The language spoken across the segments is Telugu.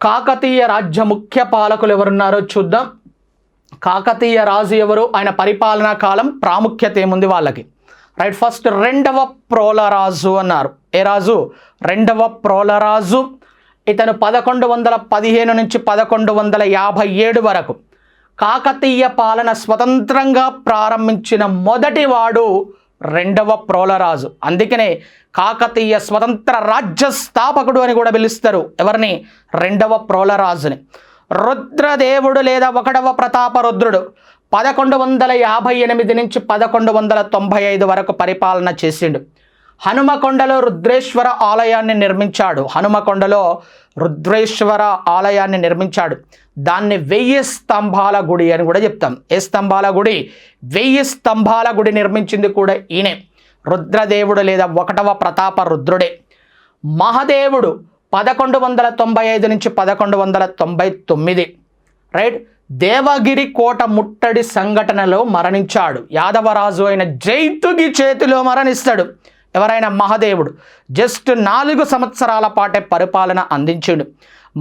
కాకతీయ రాజ్య ముఖ్య పాలకులు ఎవరున్నారో చూద్దాం. కాకతీయ రాజు ఎవరు, ఆయన పరిపాలనా కాలం, ప్రాముఖ్యత ఏముంది వాళ్ళకి. రైట్, ఫస్ట్ రెండవ ప్రోలరాజు అన్నారు. ఏ రాజు? రెండవ ప్రోలరాజు. ఇతను 1115 నుంచి 1157 వరకు కాకతీయ పాలన స్వతంత్రంగా ప్రారంభించిన మొదటివాడు రెండవ ప్రోలరాజు. అందుకనే కాకతీయ స్వతంత్ర రాజ్య స్థాపకుడు అని కూడా పిలుస్తారు. ఎవరిని? రెండవ ప్రోలరాజుని. రుద్రదేవుడు లేదా ఒకటవ ప్రతాపరుద్రుడు 1158 నుంచి 1195 వరకు పరిపాలన చేసిండు. హనుమకొండలో రుద్రేశ్వర ఆలయాన్ని నిర్మించాడు. హనుమకొండలో రుద్రేశ్వర ఆలయాన్ని నిర్మించాడు. దాన్ని 1000 స్తంభాల గుడి అని కూడా చెప్తాం. ఏ స్తంభాల గుడి? 1000 స్తంభాల గుడి నిర్మించింది కూడా ఈయనే, రుద్రదేవుడు లేదా ఒకటవ ప్రతాప రుద్రుడే. మహదేవుడు 1195 నుంచి 1199. రైట్, దేవగిరి కోట ముట్టడి సంఘటనలో మరణించాడు. యాదవరాజు అయిన జైతుగి చేతిలో మరణిస్తాడు. ఎవరైనా? మహదేవుడు. జస్ట్ 4 సంవత్సరాల పాటే పరిపాలన అందించాడు.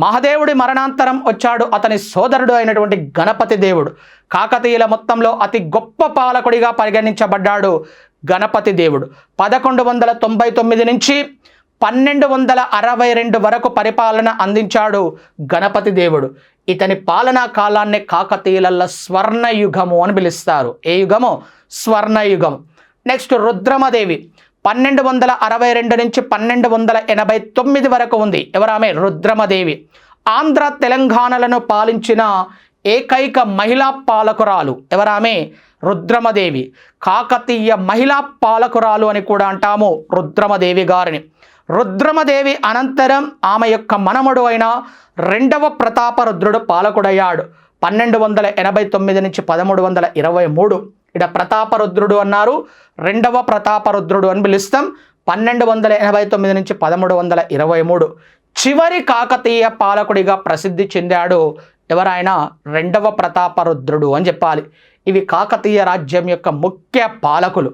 మహదేవుడి మరణాంతరం వచ్చాడు అతని సోదరుడు అయినటువంటి గణపతి దేవుడు. కాకతీయుల మొత్తంలో అతి గొప్ప పాలకుడిగా పరిగణించబడ్డాడు గణపతి దేవుడు. 1199 నుంచి 1262 వరకు పరిపాలన అందించాడు గణపతి దేవుడు. ఇతని పాలనా కాలాన్ని కాకతీయుల స్వర్ణయుగము అని పిలుస్తారు. ఏ యుగము? స్వర్ణయుగం. నెక్స్ట్ రుద్రమదేవి 1262 నుంచి 1289 వరకు ఉంది. ఎవరామె? రుద్రమదేవి. ఆంధ్ర తెలంగాణలను పాలించిన ఏకైక మహిళా పాలకురాలు. ఎవరామె? రుద్రమదేవి. కాకతీయ మహిళా పాలకురాలు అని కూడా అంటాము రుద్రమదేవి గారిని. రుద్రమదేవి అనంతరం ఆమె యొక్క మనమడు అయిన రెండవ ప్రతాపరుద్రుడు పాలకుడయ్యాడు. 1289 నుంచి 1323. ఇక్కడ ప్రతాపరుద్రుడు అన్నారు, రెండవ ప్రతాపరుద్రుడు అని పిలుస్తాం. 1289 నుంచి 1323 చివరి కాకతీయ పాలకుడిగా ప్రసిద్ధి చెందాడు. ఎవరైనా? రెండవ ప్రతాపరుద్రుడు అని చెప్పాలి. ఇవి కాకతీయ రాజ్యం యొక్క ముఖ్య పాలకులు.